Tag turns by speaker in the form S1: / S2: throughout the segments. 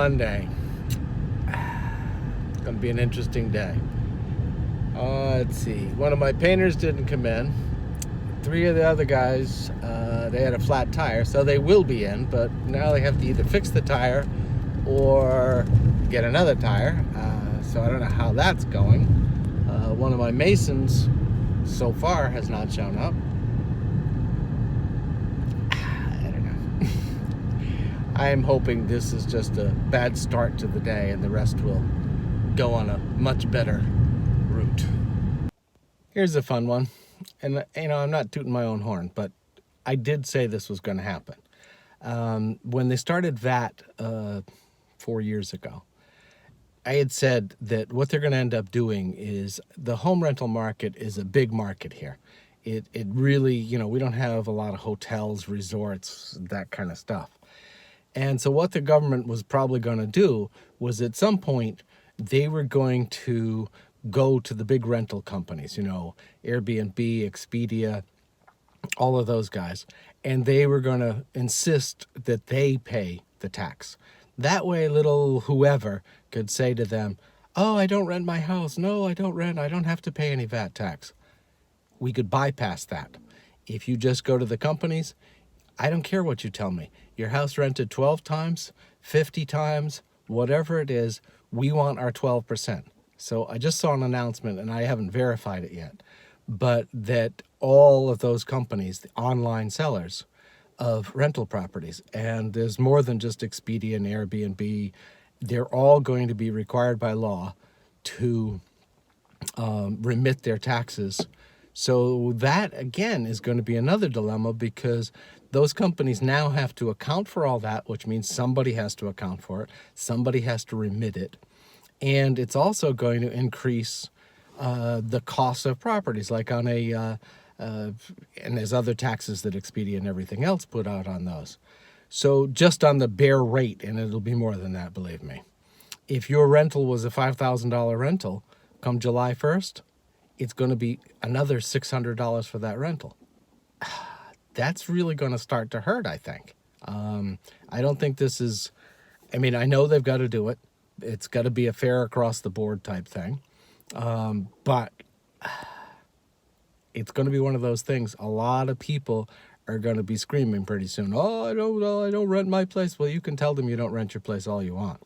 S1: Monday. It's gonna be an interesting day. Let's see. One of my painters didn't come in. 3 of the other guys, they had a flat tire, so they will be in, but now they have to either fix the tire or get another tire. So I don't know how that's going. One of my masons so far has not shown up. I don't know. I am hoping this is just a bad start to the day and the rest will go on a much better route. Here's a fun one. And, you know, I'm not tooting my own horn, but I did say this was going to happen. When they started VAT 4 years ago, I had said that what they're going to end up doing is the home rental market is a big market here. It really, you know, we don't have a lot of hotels, resorts, that kind of stuff. And so what the government was probably going to do was at some point they were going to go to the big rental companies, you know, Airbnb, Expedia, all of those guys, and they were going to insist that they pay the tax. That way little whoever could say to them, oh, I don't rent my house. No, I don't rent. I don't have to pay any VAT tax. We could bypass that. If you just go to the companies, I don't care what you tell me. Your house rented 12 times, 50 times, whatever it is, we want our 12%. So I just saw an announcement, and I haven't verified it yet, but that all of those companies, the online sellers of rental properties, and there's more than just Expedia and Airbnb, they're all going to be required by law to remit their taxes. So that, again, is going to be another dilemma because those companies now have to account for all that, which means somebody has to account for it. Somebody has to remit it. And it's also going to increase the cost of properties, like on a, and there's other taxes that Expedia and everything else put out on those. So just on the bare rate, and it'll be more than that, believe me. If your rental was a $5,000 rental, come July 1st, it's going to be another $600 for that rental. That's really going to start to hurt, I think. I don't think this is, I mean, I know they've got to do it. It's got to be a fair across the board type thing. But it's going to be one of those things. A lot of people are going to be screaming pretty soon, oh, I don't rent my place. Well, you can tell them you don't rent your place all you want.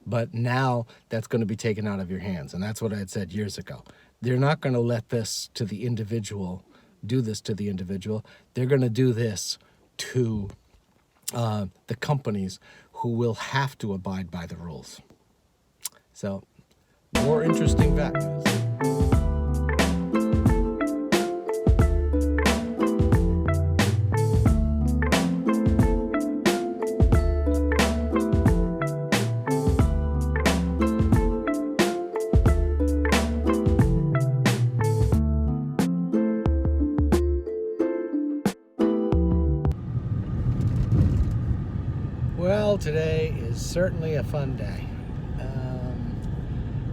S1: But now that's going to be taken out of your hands. And that's what I had said years ago. They're not going to let this to the individual, do this to the individual. They're going to do this to the companies who will have to abide by the rules. So, more interesting VAT news. Well, today is certainly a fun day.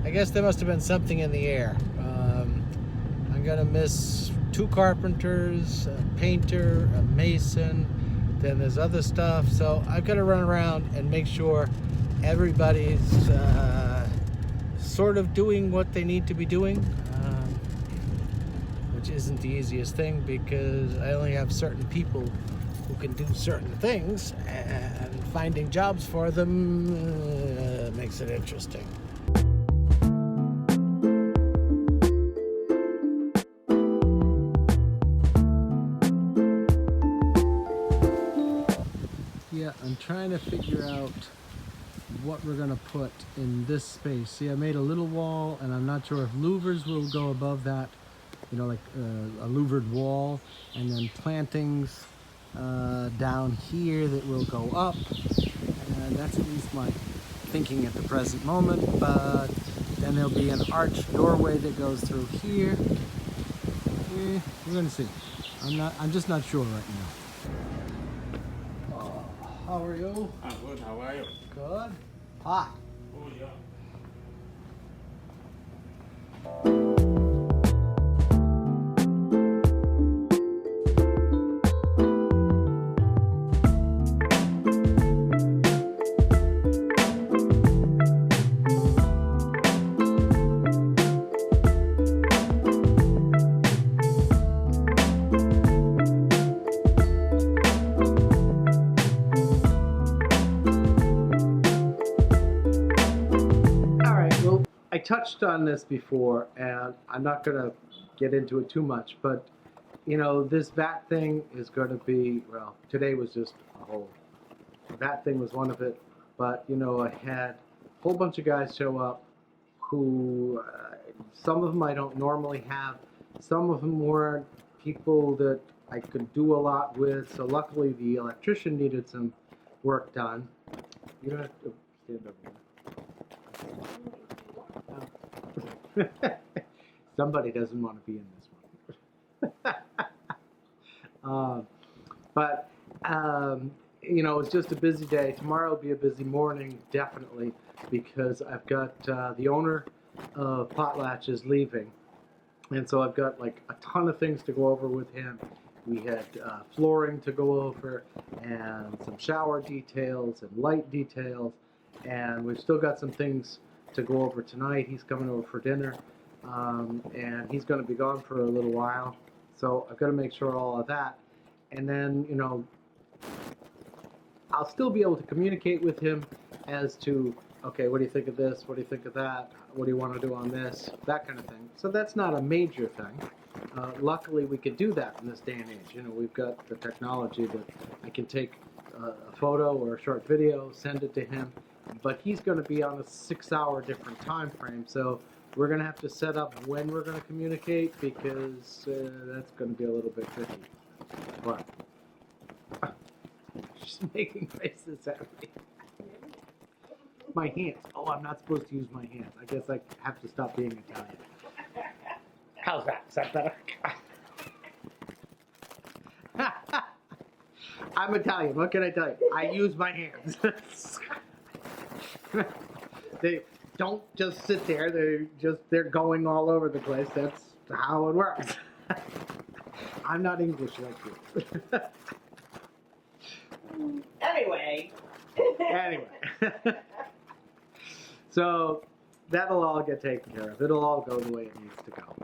S1: I guess there must have been something in the air. I'm gonna miss 2 carpenters, a painter, a mason, then there's other stuff. So I've got to run around and make sure everybody's sort of doing what they need to be doing, which isn't the easiest thing because I only have certain people who can do certain things, and finding jobs for them makes it interesting. Yeah, I'm trying to figure out what we're gonna put in this space. See, I made a little wall, and I'm not sure if louvers will go above that, you know, like a louvered wall, and then plantings down here that will go up. And that's at least my thinking at the present moment. But then there'll be an arched doorway that goes through here. We're gonna see. I'm just not sure right now. How are you?
S2: I'm good. How are you?
S1: Good. Hot.
S2: Oh, yeah. touched on this before, and I'm not going to get into it too much, but you know, this VAT thing is going to be, well, today was just a whole, VAT thing was one of it, but you know, I had a whole bunch of guys show up who, some of them I don't normally have, some of them were people that I could do a lot with, so luckily the electrician needed some work done. You don't have to stand over here. Somebody doesn't want to be in this one. You know, it's just a busy day. Tomorrow will be a busy morning, definitely, because I've got the owner of Potlatch is leaving. And so I've got like a ton of things to go over with him. We had flooring to go over and some shower details and light details. And we've still got some things to go over tonight. He's coming over for dinner. And he's going to be gone for a little while. So I've got to make sure all of that. And then, you know, I'll still be able to communicate with him as to, okay, what do you think of this? What do you think of that? What do you want to do on this? That kind of thing. So that's not a major thing. Luckily, we could do that in this day and age. You know, we've got the technology that I can take a photo or a short video, send it to him, but he's going to be on a 6-hour different time frame. So we're going to have to set up when we're going to communicate, because that's going to be a little bit tricky. But she's making faces at me. My hands. Oh, I'm not supposed to use my hands. I guess I have to stop being Italian. How's that? Is that better? I'm Italian. What can I tell you? I use my hands. They don't just sit there. They're going all over the place. That's how it works. I'm not English like you. Anyway. So that'll all get taken care of. It'll all go the way it needs to go.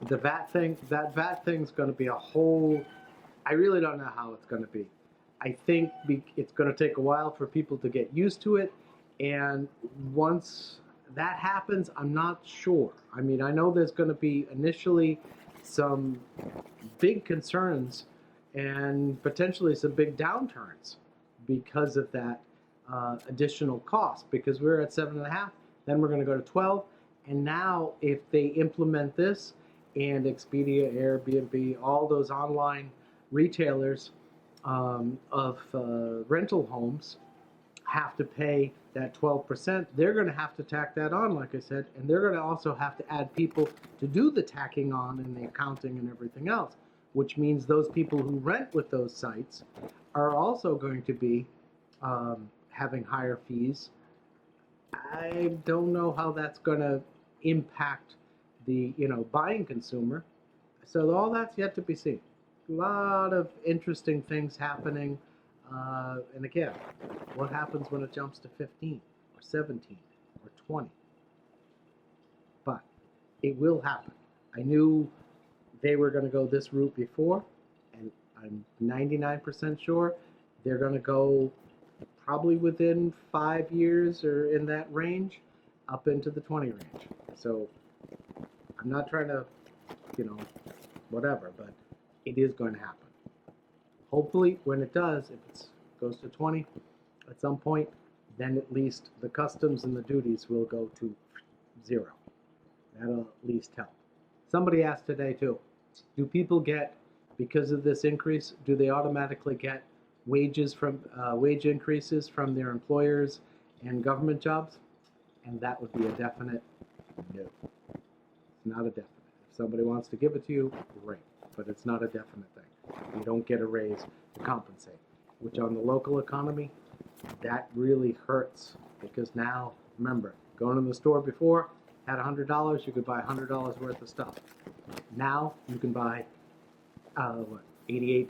S2: The VAT thing, that VAT thing's going to be a whole, I really don't know how it's going to be. I think it's going to take a while for people to get used to it, and once that happens, I'm not sure. I mean, I know there's going to be initially some big concerns and potentially some big downturns because of that additional cost, because we're at 7.5, then we're going to go to 12, and now if they implement this, and Expedia, Airbnb, all those online retailers of rental homes have to pay that 12%, they're going to have to tack that on, like I said, and they're going to also have to add people to do the tacking on and the accounting and everything else, which means those people who rent with those sites are also going to be having higher fees. I don't know how that's going to impact the buying consumer. So all that's yet to be seen. A lot of interesting things happening. And again, what happens when it jumps to 15 or 17 or 20? But it will happen. I knew they were going to go this route before, and I'm 99% sure they're going to go probably within 5 years or in that range, up into the 20 range. So I'm not trying to, whatever, but it is going to happen. Hopefully, when it does, if it goes to 20 at some point, then at least the customs and the duties will go to 0. That'll at least help. Somebody asked today too, do people get, because of this increase, do they automatically get wages from wage increases from their employers and government jobs? And that would be a definite no. It's not a definite. If somebody wants to give it to you, great, but it's not a definite thing. You don't get a raise to compensate, which on the local economy, that really hurts, because now, remember, going to the store before, had $100, you could buy $100 worth of stuff. Now you can buy $88.